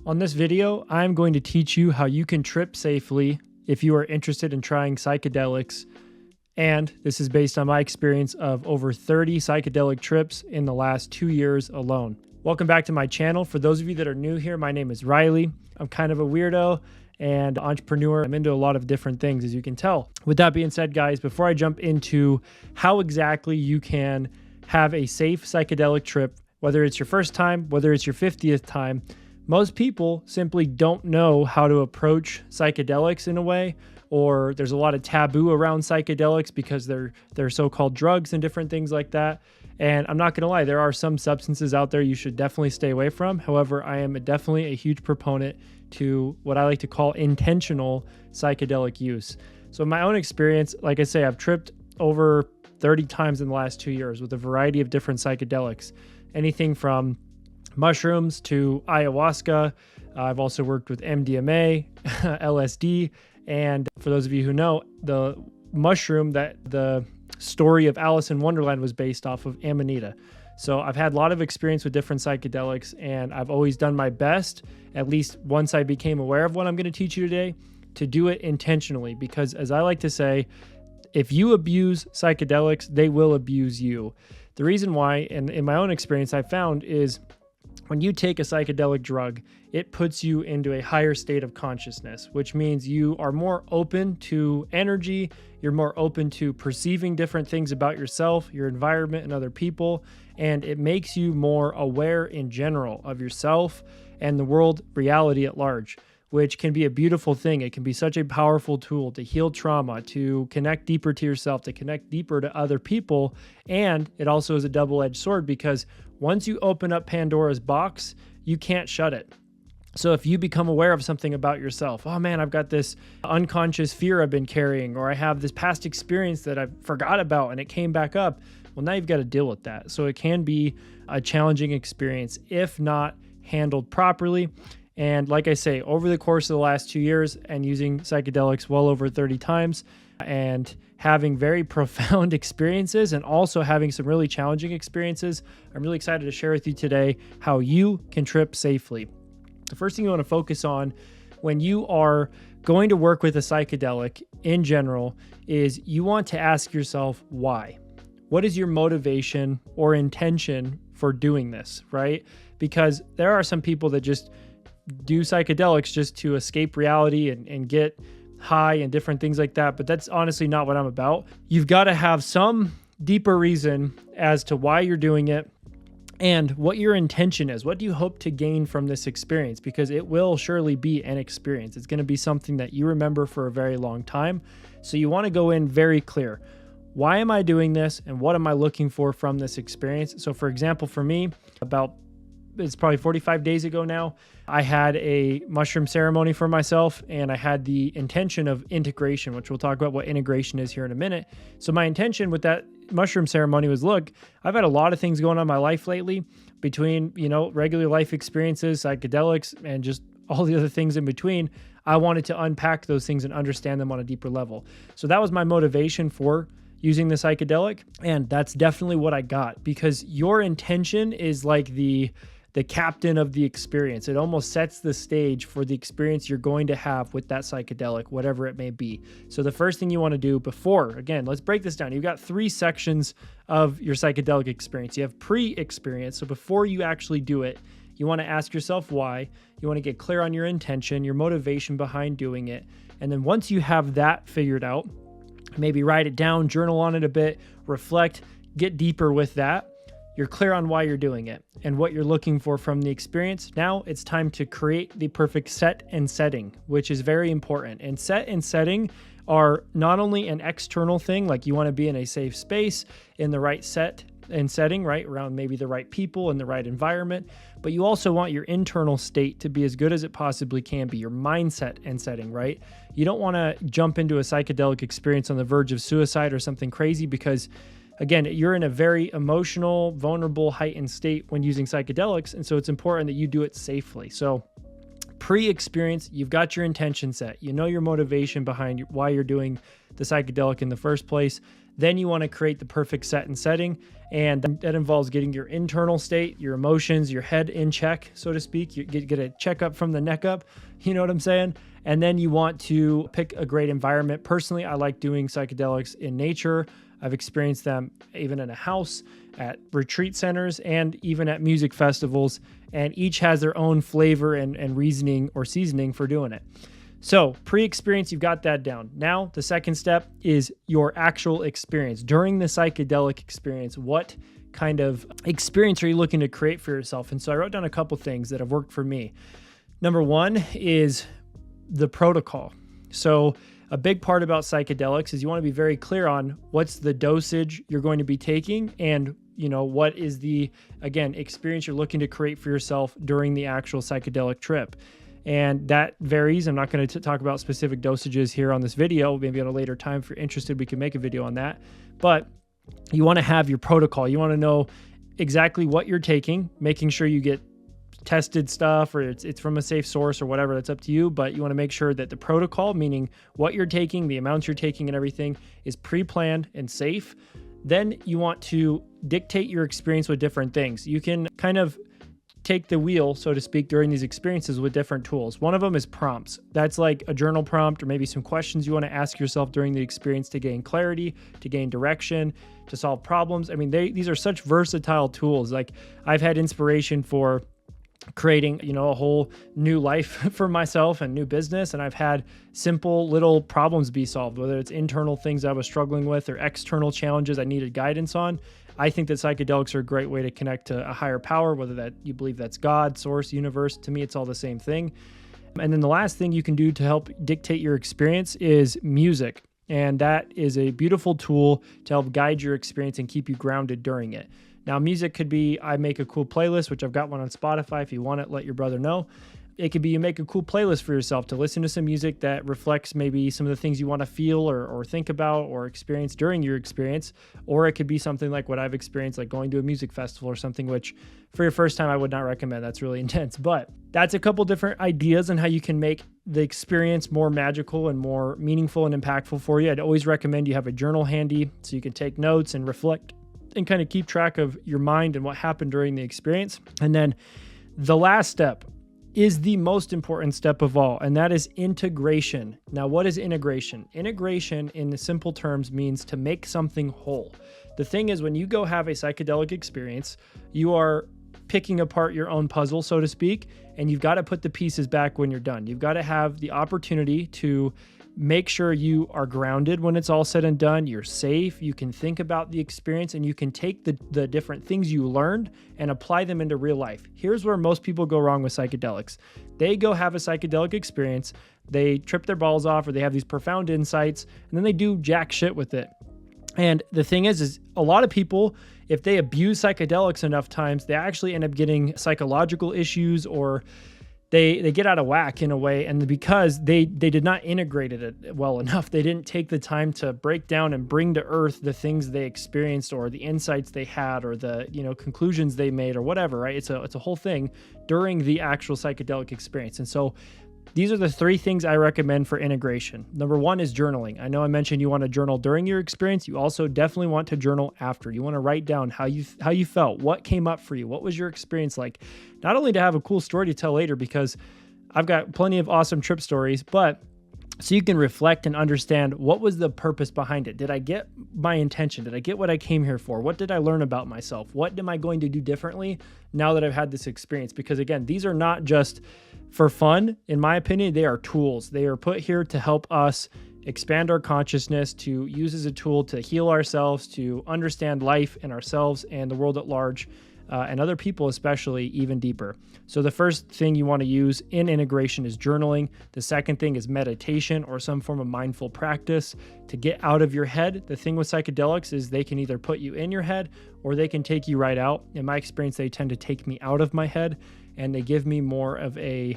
On this video, I'm going to teach you how you can trip safely if you are interested in trying psychedelics. And this is based on my experience of over 30 psychedelic trips in the last 2 years alone. Welcome back to my channel. For those of you that are new here, my name is Riley. I'm kind of a weirdo and entrepreneur. I'm into a lot of different things, as you can tell. With that being said, guys, before I jump into how exactly you can have a safe psychedelic trip, whether it's your first time, whether it's your 50th time, most people simply don't know how to approach psychedelics in a way, or there's a lot of taboo around psychedelics because they're so-called drugs and different things like that. And I'm not going to lie, there are some substances out there you should definitely stay away from. However, I am definitely a huge proponent to what I like to call intentional psychedelic use. So in my own experience, like I say, I've tripped over 30 times in the last 2 years with a variety of different psychedelics, anything from mushrooms to ayahuasca. I've also worked with MDMA, LSD, and for those of you who know, the mushroom that the story of Alice in Wonderland was based off of, Amanita. So I've had a lot of experience with different psychedelics, and I've always done my best, at least once I became aware of what I'm going to teach you today, to do it intentionally. Because as I like to say, if you abuse psychedelics, they will abuse you. The reason why, and in my own experience, I found is when you take a psychedelic drug, it puts you into a higher state of consciousness, which means you are more open to energy, you're more open to perceiving different things about yourself, your environment, and other people, and it makes you more aware in general of yourself and the world reality at large, which can be a beautiful thing. It can be such a powerful tool to heal trauma, to connect deeper to yourself, to connect deeper to other people, and it also is a double-edged sword because once you open up Pandora's box, you can't shut it. So if you become aware of something about yourself, oh man, I've got this unconscious fear I've been carrying, or I have this past experience that I forgot about and it came back up, well, now you've got to deal with that. So it can be a challenging experience if not handled properly. And like I say, over the course of the last 2 years and using psychedelics well over 30 times and having very profound experiences and also having some really challenging experiences, I'm really excited to share with you today how you can trip safely. The first thing you want to focus on when you are going to work with a psychedelic in general is you want to ask yourself why. What is your motivation or intention for doing this, right? Because there are some people that just do psychedelics just to escape reality and get high and different things like that. But that's honestly not what I'm about. You've got to have some deeper reason as to why you're doing it and what your intention is. What do you hope to gain from this experience? Because it will surely be an experience. It's going to be something that you remember for a very long time. So you want to go in very clear. Why am I doing this? And what am I looking for from this experience? So for example, for me, it's probably 45 days ago now, I had a mushroom ceremony for myself and I had the intention of integration, which we'll talk about what integration is here in a minute. So my intention with that mushroom ceremony was, look, I've had a lot of things going on in my life lately between, regular life experiences, psychedelics, and just all the other things in between. I wanted to unpack those things and understand them on a deeper level. So that was my motivation for using the psychedelic. And that's definitely what I got, because your intention is like the captain of the experience. It almost sets the stage for the experience you're going to have with that psychedelic, whatever it may be. So the first thing you want to do before, again, let's break this down. You've got 3 sections of your psychedelic experience. You have pre-experience. So before you actually do it, you want to ask yourself why. You want to get clear on your intention, your motivation behind doing it. And then once you have that figured out, maybe write it down, journal on it a bit, reflect, get deeper with that. You're clear on why you're doing it and what you're looking for from the experience. Now it's time to create the perfect set and setting, which is very important. And set and setting are not only an external thing, like you want to be in a safe space, in the right set and setting, right, around maybe the right people and the right environment, but you also want your internal state to be as good as it possibly can be, your mindset and setting, right? You don't want to jump into a psychedelic experience on the verge of suicide or something crazy because, again, you're in a very emotional, vulnerable, heightened state when using psychedelics, and so it's important that you do it safely. So pre-experience, you've got your intention set. You know your motivation behind why you're doing the psychedelic in the first place. Then you want to create the perfect set and setting. And that involves getting your internal state, your emotions, your head in check, so to speak. You get a checkup from the neck up. You know what I'm saying? And then you want to pick a great environment. Personally, I like doing psychedelics in nature. I've experienced them even in a house, at retreat centers, and even at music festivals. And each has their own flavor and reasoning or seasoning for doing it. So pre-experience, you've got that down. Now, the second step is your actual experience. During the psychedelic experience, what kind of experience are you looking to create for yourself? And so I wrote down a couple things that have worked for me. Number one is the protocol. So a big part about psychedelics is you want to be very clear on what's the dosage you're going to be taking, and what is the, again, experience you're looking to create for yourself during the actual psychedelic trip. And that varies. I'm not going to talk about specific dosages here on this video. Maybe at a later time, if you're interested, we can make a video on that. But you want to have your protocol. You want to know exactly what you're taking, making sure you get tested stuff or it's from a safe source or whatever. That's up to you. But you want to make sure that the protocol, meaning what you're taking, the amounts you're taking and everything, is pre-planned and safe. Then you want to dictate your experience with different things. You can kind of take the wheel, so to speak, during these experiences with different tools. One of them is prompts. That's like a journal prompt or maybe some questions you want to ask yourself during the experience to gain clarity, to gain direction, to solve problems. I mean, these are such versatile tools. Like, I've had inspiration for creating, a whole new life for myself and new business. And I've had simple little problems be solved, whether it's internal things I was struggling with or external challenges I needed guidance on. I think that psychedelics are a great way to connect to a higher power, whether that you believe that's God, source, universe. To me, it's all the same thing. And then the last thing you can do to help dictate your experience is music. And that is a beautiful tool to help guide your experience and keep you grounded during it. Now, music could be, I make a cool playlist, which I've got one on Spotify. If you want it, let your brother know. It could be you make a cool playlist for yourself to listen to some music that reflects maybe some of the things you want to feel or think about or experience during your experience. Or it could be something like what I've experienced, like going to a music festival or something, which for your first time, I would not recommend. That's really intense. But that's a couple different ideas on how you can make the experience more magical and more meaningful and impactful for you. I'd always recommend you have a journal handy so you can take notes and reflect and kind of keep track of your mind and what happened during the experience. And then the last step is the most important step of all, and that is integration. Now, what is integration? Integration, in the simple terms, means to make something whole. The thing is, when you go have a psychedelic experience, you are picking apart your own puzzle, so to speak, and you've got to put the pieces back when you're done. You've got to have the opportunity to make sure you are grounded when it's all said and done. You're safe. You can think about the experience and you can take the different things you learned and apply them into real life. Here's where most people go wrong with psychedelics. They go have a psychedelic experience, they trip their balls off, or they have these profound insights, and then they do jack shit with it. And the thing is a lot of people, if they abuse psychedelics enough times, they actually end up getting psychological issues, or they get out of whack in a way, and because they did not integrate it well enough. They didn't take the time to break down and bring to earth the things they experienced or the insights they had or the conclusions they made or whatever, right? It's a whole thing during the actual psychedelic experience. And so these are the three things I recommend for integration. Number one is journaling. I know I mentioned you want to journal during your experience. You also definitely want to journal after. You want to write down how you felt, what came up for you, what was your experience like. Not only to have a cool story to tell later, because I've got plenty of awesome trip stories, but so you can reflect and understand what was the purpose behind it. Did I get my intention? Did I get what I came here for? What did I learn about myself? What am I going to do differently now that I've had this experience? Because again, these are not just for fun. In my opinion, they are tools. They are put here to help us expand our consciousness, to use as a tool to heal ourselves, to understand life and ourselves and the world at large, and other people especially, even deeper. So the first thing you want to use in integration is journaling. The second thing is meditation or some form of mindful practice to get out of your head. The thing with psychedelics is they can either put you in your head or they can take you right out. In my experience, they tend to take me out of my head, and they give me more of a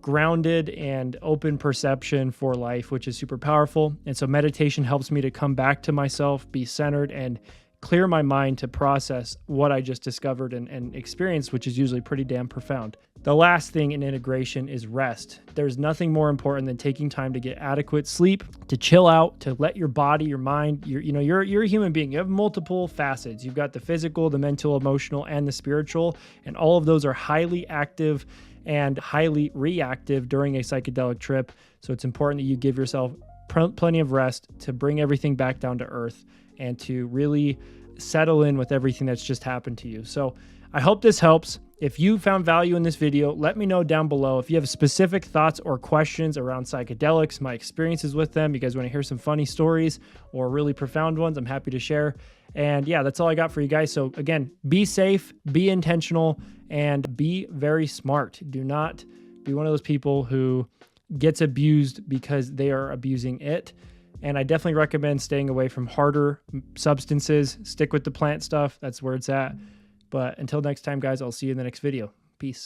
grounded and open perception for life, which is super powerful. And so meditation helps me to come back to myself, be centered, and clear my mind to process what I just discovered and experienced, which is usually pretty damn profound. The last thing in integration is rest. There's nothing more important than taking time to get adequate sleep, to chill out, to let your body, your mind, you're a human being. You have multiple facets. You've got the physical, the mental, emotional, and the spiritual, and all of those are highly active and highly reactive during a psychedelic trip. So it's important that you give yourself plenty of rest to bring everything back down to earth and to really settle in with everything that's just happened to you. So I hope this helps. If you found value in this video, let me know down below. If you have specific thoughts or questions around psychedelics, my experiences with them, you guys want to hear some funny stories or really profound ones, I'm happy to share. And yeah, that's all I got for you guys. So again, be safe, be intentional, and be very smart. Do not be one of those people who gets abused because they are abusing it. And I definitely recommend staying away from harder substances. Stick with the plant stuff. That's where it's at. But until next time, guys, I'll see you in the next video. Peace.